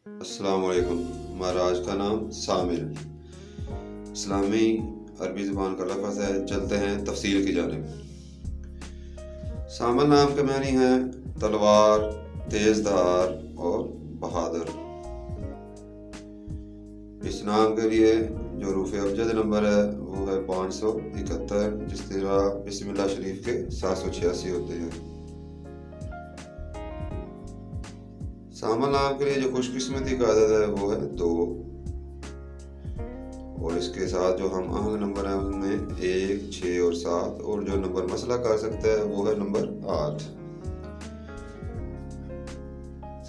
السلام علیکم۔ ہمارا آج کا نام سامل اسلامی عربی زبان کا لفظ ہے۔ چلتے ہیں تفصیل کی جانب۔ سامل نام کے معنی ہیں تلوار، تیز دھار اور بہادر۔ اس نام کے لیے جو حروف ابجد نمبر ہے وہ ہے 571، جس طرح بسم اللہ شریف کے 786 ہوتے ہیں۔ سامل نام کے لیے جو خوش قسمتی کا عدد ہے وہ ہے 2، اور اس کے ساتھ جو ہم آہنگ نمبر ہیں ان میں 1، 6 اور 7، اور جو نمبر مسئلہ کر سکتا ہے وہ ہے نمبر 8۔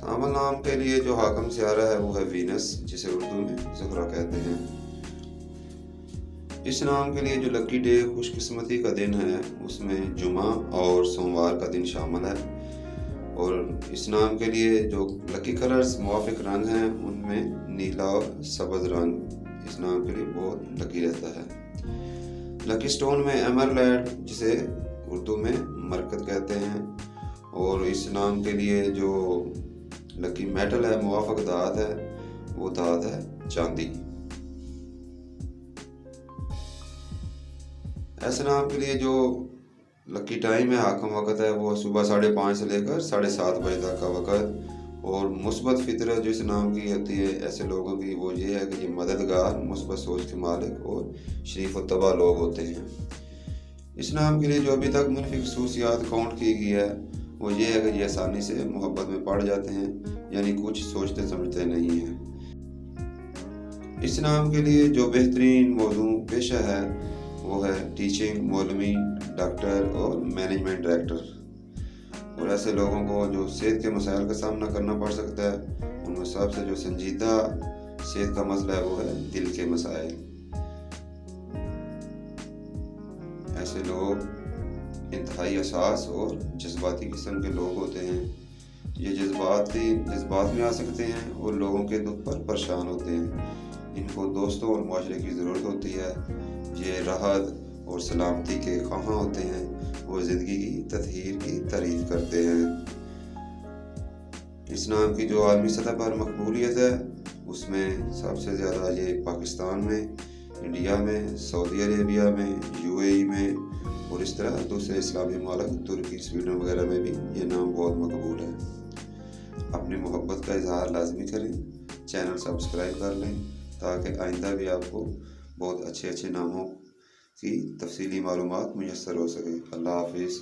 سامل نام کے لیے جو حاکم سیارہ ہے وہ ہے وینس، جسے اردو میں زہرہ کہتے ہیں۔ اس نام کے لیے جو لکی ڈے خوش قسمتی کا دن ہے اس میں جمعہ اور سوموار کا دن شامل ہے، اور اس نام کے لیے جو لکی کلرز موافق رنگ ہیں ان میں نیلا اور سبز رنگ اس نام کے لیے بہت لکی رہتا ہے۔ لکی سٹون میں ایمرلڈ، جسے اردو میں مرکت کہتے ہیں، اور اس نام کے لیے جو لکی میٹل ہے موافق دھات ہے وہ دھات ہے چاندی۔ ایسے نام کے لیے جو لکی ٹائم ہے حاکم وقت ہے وہ صبح 5:30 سے لے کر 7:30 بجے تک کا وقت، اور مثبت فطرت جو اس نام کی ہوتی ہے ایسے لوگوں کی وہ یہ ہے کہ یہ مددگار، مثبت سوچ کے مالک اور شریف و طبع لوگ ہوتے ہیں۔ اس نام کے لیے جو ابھی تک منفی خصوصیات کاؤنٹ کی گئی ہے وہ یہ ہے کہ یہ آسانی سے محبت میں پڑ جاتے ہیں، یعنی کچھ سوچتے سمجھتے نہیں ہیں۔ اس نام کے لیے جو بہترین موضوع پیشہ ہے وہ ہے ٹیچنگ، مولوی، ڈاکٹر اور مینجمنٹ ڈائریکٹر، اور ایسے لوگوں کو جو صحت کے مسائل کا سامنا کرنا پڑ سکتا ہے ان میں سب سے جو سنجیدہ صحت کا مسئلہ ہے وہ ہے دل کے مسائل۔ ایسے لوگ انتہائی حساس اور جذباتی قسم کے لوگ ہوتے ہیں۔ یہ جذبات میں آ سکتے ہیں اور لوگوں کے دکھ پر پریشان ہوتے ہیں۔ ان کو دوستوں اور معاشرے کی ضرورت ہوتی ہے۔ یہ راحت اور سلامتی کے خواہاں ہوتے ہیں، وہ زندگی کی تطہیر کی تعریف کرتے ہیں۔ اس نام کی جو عالمی سطح پر مقبولیت ہے اس میں سب سے زیادہ یہ پاکستان میں، انڈیا میں، سعودی عربیہ میں، UAE میں، اور اس طرح دوسرے اسلامی ممالک ترکی، سویڈن وغیرہ میں بھی یہ نام بہت مقبول ہے۔ اپنی محبت کا اظہار لازمی کریں، چینل سبسکرائب کر لیں تاکہ آئندہ بھی آپ کو بہت اچھے ناموں کی تفصیلی معلومات میسر ہو سکے۔ اللہ حافظ۔